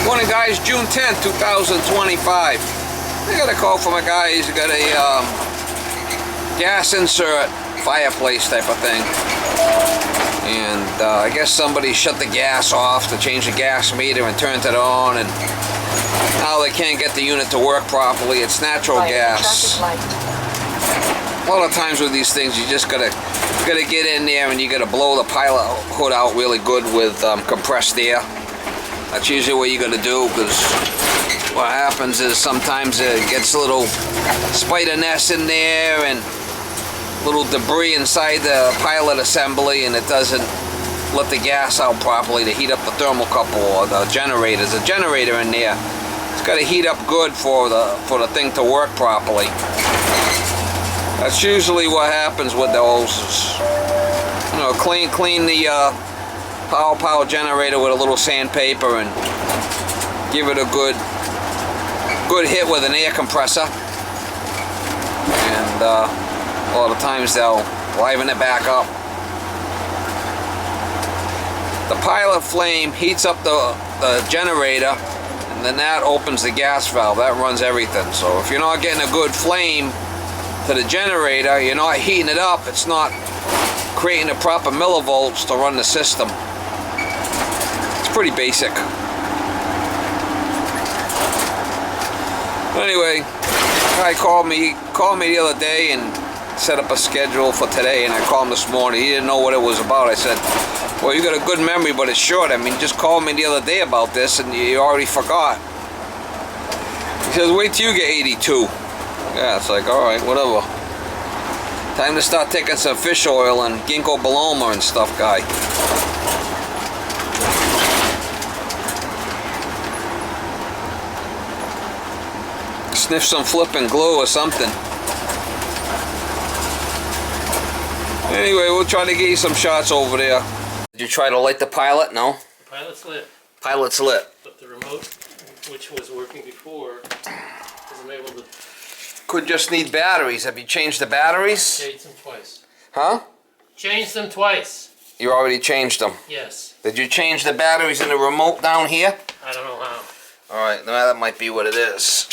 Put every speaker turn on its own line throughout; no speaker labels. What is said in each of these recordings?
Morning guys, June 10th, 2025. I got a call from a guy. He's got a gas insert, fireplace type of thing. And I guess somebody shut the gas off to change the gas meter and turned it on, and now they can't get the unit to work properly. It's natural gas. A lot of times with these things, you just gotta get in there and you gotta blow the pilot hood out really good with compressed air. That's usually what you gotta do, because what happens is sometimes it gets a little spider nests in there and little debris inside the pilot assembly, and it doesn't let the gas out properly to heat up the thermocouple or the generator. There's a generator in there. It's got to heat up good for the thing to work properly. That's usually what happens with those. You know, clean the power generator with a little sandpaper and give it a good hit with an air compressor. And a lot of times they'll liven it back up. The pilot flame heats up the generator, and then that opens the gas valve. That runs everything. So if you're not getting a good flame to the generator, you're not heating it up, it's not creating the proper millivolts to run the system. It's pretty basic. Anyway, guy called me the other day and set up a schedule for today, and I called him this morning. He didn't know what it was about. I said, well, you got a good memory, but it's short. I mean, just called me the other day about this and you already forgot. He says, wait till you get 82. Yeah, it's like, alright, whatever. Time to start taking some fish oil and ginkgo biloba and stuff, guy. Sniff some flipping glue or something. Anyway, we'll try to get you some shots over there. Did you try to light the pilot? No?
The pilot's lit.
Pilot's lit.
But the remote, which was working before, isn't able to...
Could just need batteries. Have you changed the batteries?
Changed them twice.
Huh?
Changed them twice.
You already changed them?
Yes.
Did you change the batteries in the remote down here?
I don't know how.
Alright, now that might be what it is.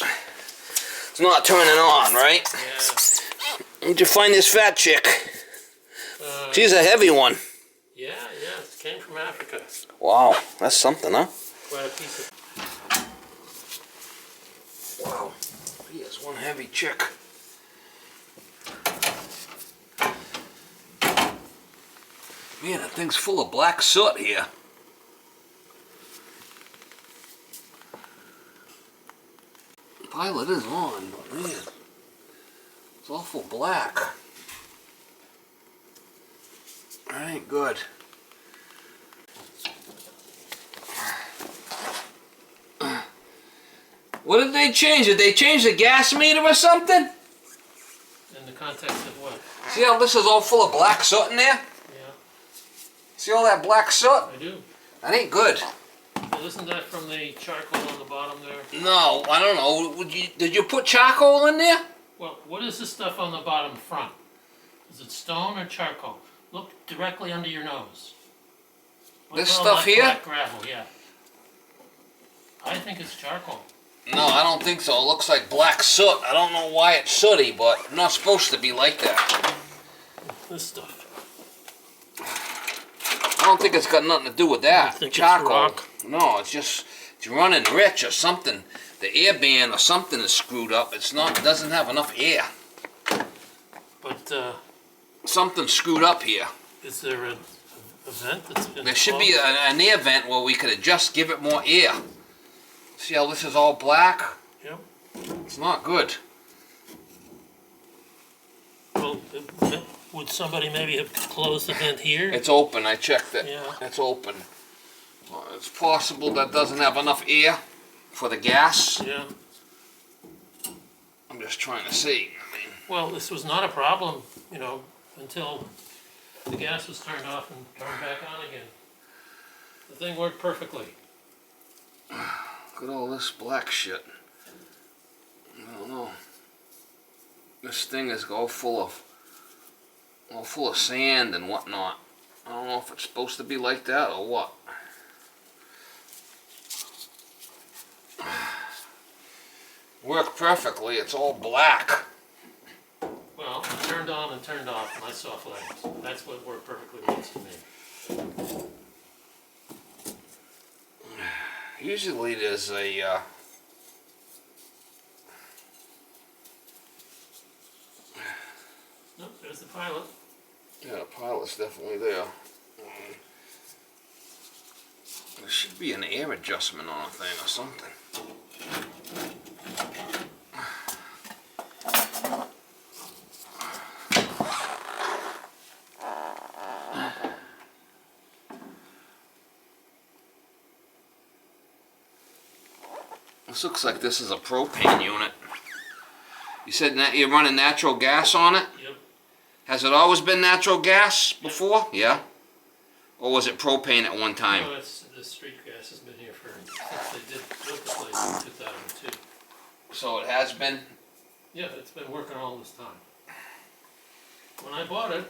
It's not turning on, right?
Yeah.
Where'd you find this fat chick? She's a heavy one.
Yeah, it came from Africa.
Wow, that's something, huh?
Quite a piece of...
Wow, he is one heavy chick. Man, that thing's full of black soot here. The pilot is on, but man, it's awful black. Alright, good. What did they change? Did they change the gas meter or something?
In the context of what?
See how this is all full of black soot in there?
Yeah.
See all that black soot?
I do.
That ain't good.
Well, isn't that from the charcoal on the bottom there?
No, I don't know. Did you put charcoal in there?
Well, what is the stuff on the bottom front? Is it stone or charcoal? Look directly under your nose.
This
What's all
stuff
that
here?
black gravel, yeah. I think it's charcoal.
No, I don't think so. It looks like black soot. I don't know why it's sooty, but it's not supposed to be like that.
This stuff.
I don't think it's got nothing to do with that.
Think
Charcoal.
it's rock?
No, it's just it's running rich or something. The air band or something is screwed up. It doesn't have enough air.
But
Something's screwed up here.
is there a vent that's been
There should be
closed?
an air vent where we could adjust, give it more air. See how this is all black?
Yep.
It's not good.
Well, would somebody maybe have closed the vent here?
It's open. I checked it.
Yeah.
It's open. Well, it's possible that doesn't have enough air for the gas.
Yeah.
I'm just trying to see. I mean,
Well, this was not a problem, you know, until the gas was turned off and turned back on again. The thing worked perfectly.
look at all this black shit. I don't know. This thing is all full of sand and whatnot. I don't know if it's supposed to be like that or what. work perfectly. It's all black.
Well, I turned on and turned off my soft lamps. That's what worked perfectly means to me.
Usually there's a
Nope, there's the pilot.
yeah, the pilot's definitely there. There should be an air adjustment on a thing or something. This looks like this is a propane unit. You said that you're running natural gas on it?
Yep.
Has it always been natural gas before? Yeah. Or was it propane at one time?
No, the street gas has been here since they did build the place in 2002.
So it has been?
Yeah, it's been working all this time. When I bought it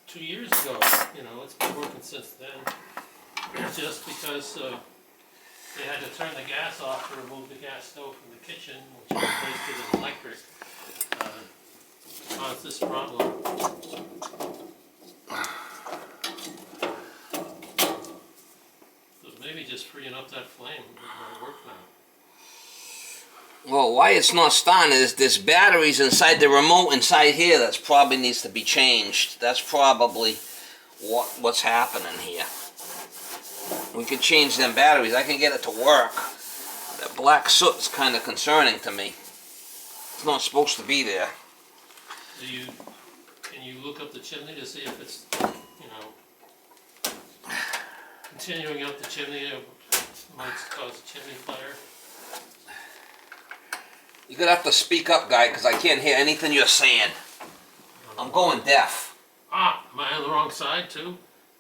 2 years ago, it's been working since then. Just because they had to turn the gas off to remove the gas stove from the kitchen, which replaced it with electric, caused this problem. So maybe just freeing up that flame might work now.
Well, why it's not starting is there's batteries inside the remote inside here that probably needs to be changed. That's probably what's happening here. We could change them batteries. I can get it to work. That black soot's kind of concerning to me. It's not supposed to be there.
Can you look up the chimney to see if it's, continuing up the chimney might cause a chimney fire?
You're gonna have to speak up, guy, because I can't hear anything you're saying. I'm going deaf.
Ah, am I on the wrong side too?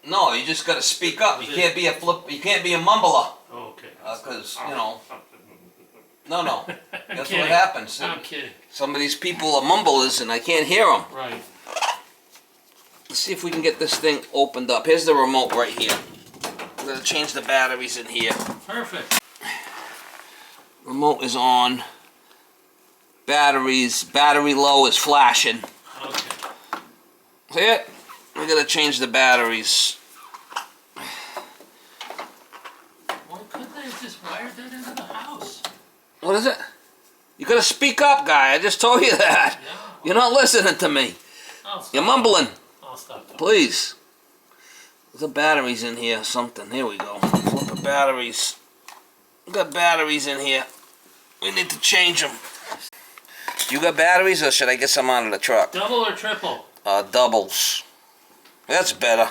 No, you just gotta speak up. You can't be a You can't be a mumbler.
Oh, okay.
Because No. That's
kidding.
what happens.
I'm kidding.
Some of these people are mumblers, and I can't hear them.
Right.
Let's see if we can get this thing opened up. Here's the remote right here. We're gonna change the batteries in here.
Perfect.
Remote is on. Battery low is flashing.
Okay.
See it? We're gonna change the batteries.
Why couldn't they have just wired that into the house?
What is it? You gotta speak up, guy. I just told you that.
Yeah.
You're not listening to me. You're mumbling.
I'll stop talking.
Please. There's the batteries in here. Something. Here we go. Flip the batteries. We got batteries in here. We need to change them. You got batteries, or should I get some out of the truck?
Double or triple?
Doubles. That's better.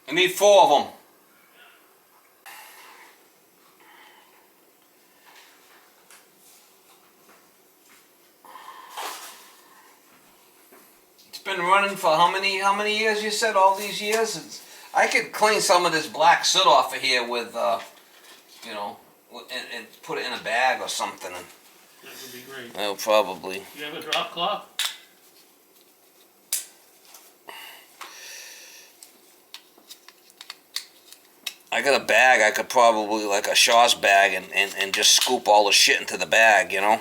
I need 4 of them. It's been running for how many years you said? All these years? I could clean some of this black soot off of here with, and put it in a bag or something.
That would be great.
Oh, probably.
You have a drop cloth?
I got a bag. I could probably, like a Shaw's bag, and just scoop all the shit into the bag,
Okay.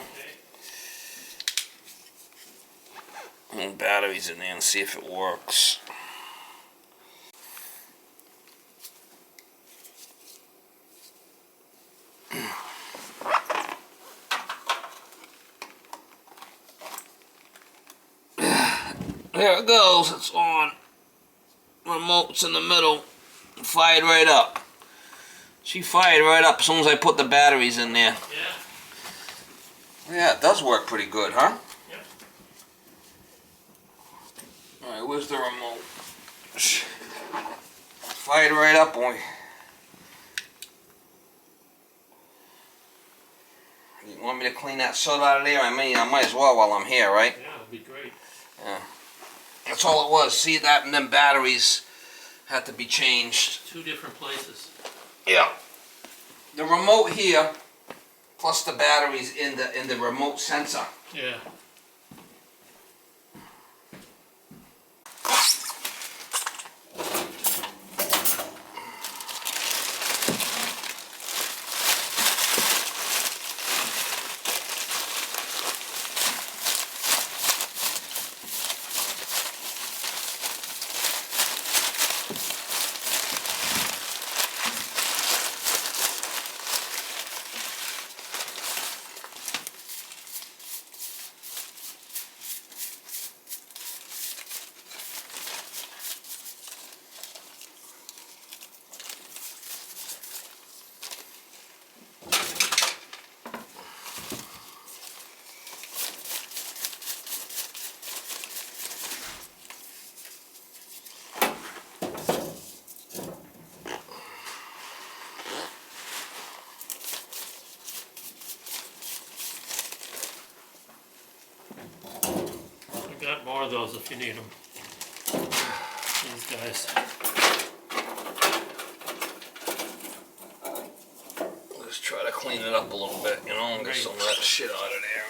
And batteries in there and see if it works. There it goes. It's on. Remote's in the middle. Fired right up. She fired right up as soon as I put the batteries in there.
Yeah.
Yeah, it does work pretty good, huh?
Yep.
Alright, where's the remote? Fired right up, boy. You want me to clean that soot out of there? I might as well while I'm here, right?
Yeah, it'd be great.
Yeah. That's all it was. See that, and them batteries had to be changed.
2 different places.
Yeah. The remote here plus the batteries in the remote sensor.
Yeah. I got more of those if you need them. These guys.
Let's try to clean it up a little bit, you know, and get some of that shit out of there.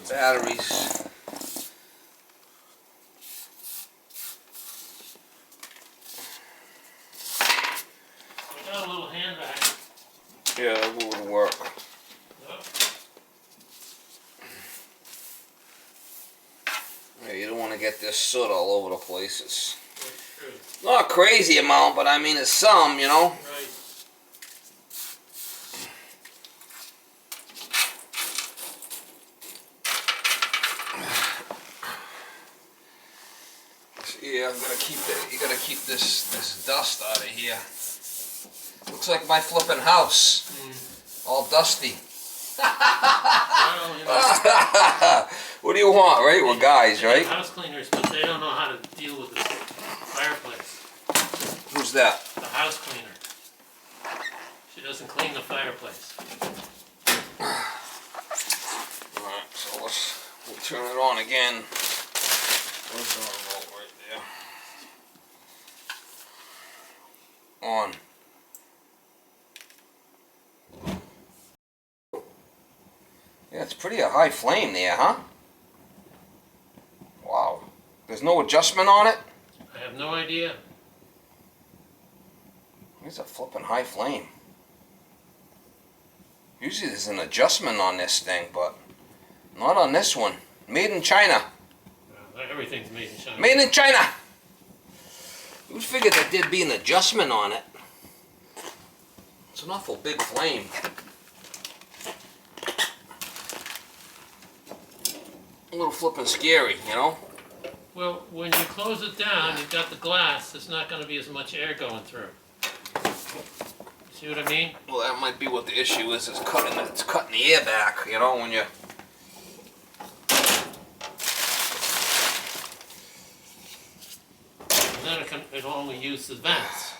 Batteries.
I got a little hand vac.
Yeah, that would work.
Yep.
Yeah, you don't want to get this soot all over the place. It's
That's true.
not a crazy amount, but I mean it's some, you know.
Right.
Yeah, I'm gonna keep it. You gotta keep this dust out of here. Looks like my flipping house, all dusty.
Well, you know,
What do you want, right? We're guys,
they
right?
have house cleaners, but they don't know how to deal with the fireplace.
Who's that?
The house cleaner. She doesn't clean the fireplace.
All right, so we'll turn it on again. Where's the remote? Right there. On. Yeah, it's pretty a high flame there, huh? Wow. There's no adjustment on it?
I have no idea.
It's a flipping high flame. Usually there's an adjustment on this thing, but not on this one. Made in China.
Everything's made in China.
Made in China! You would figure that there'd be an adjustment on it. It's an awful big flame. A little flipping scary, you know?
Well, when you close it down, you've got the glass, there's not going to be as much air going through. See what I mean?
Well, that might be what the issue is. It's cutting the air back, you know, when you...
And then it'll only use the vents.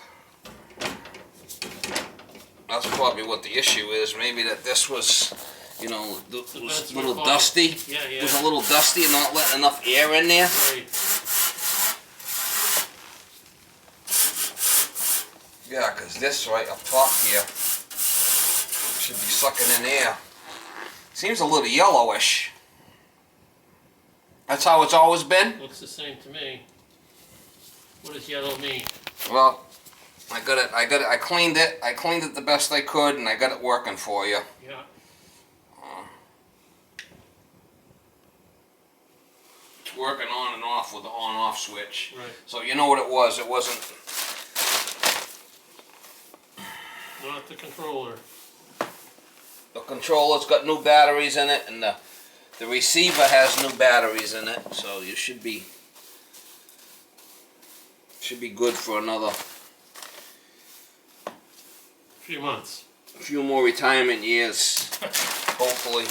That's probably what the issue is. Maybe that this was, you know, was
vents
a little
were
dusty.
Yeah.
It was a little dusty and not letting enough air in there.
Right.
Yeah, because this right up top here should be sucking in air. Seems a little yellowish. That's how it's always been?
Looks the same to me. What does yellow mean?
Well, I cleaned it. I cleaned it the best I could, and I got it working for you.
Yeah.
It's working on and off with the on-off switch.
Right.
So you know what it was. It wasn't...
Not the controller.
The controller's got new batteries in it, and the The receiver has new batteries in it, so you should be good for another
Few months.
few more retirement years, hopefully.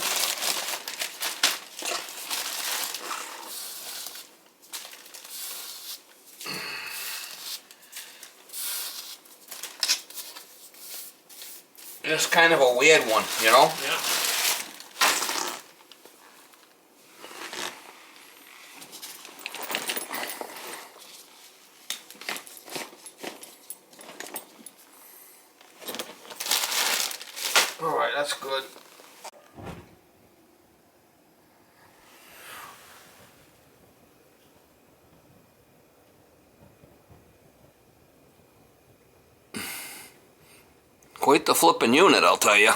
It's kind of a weird one, you know?
Yeah.
Alright, that's good. Quite the flipping unit, I'll tell you.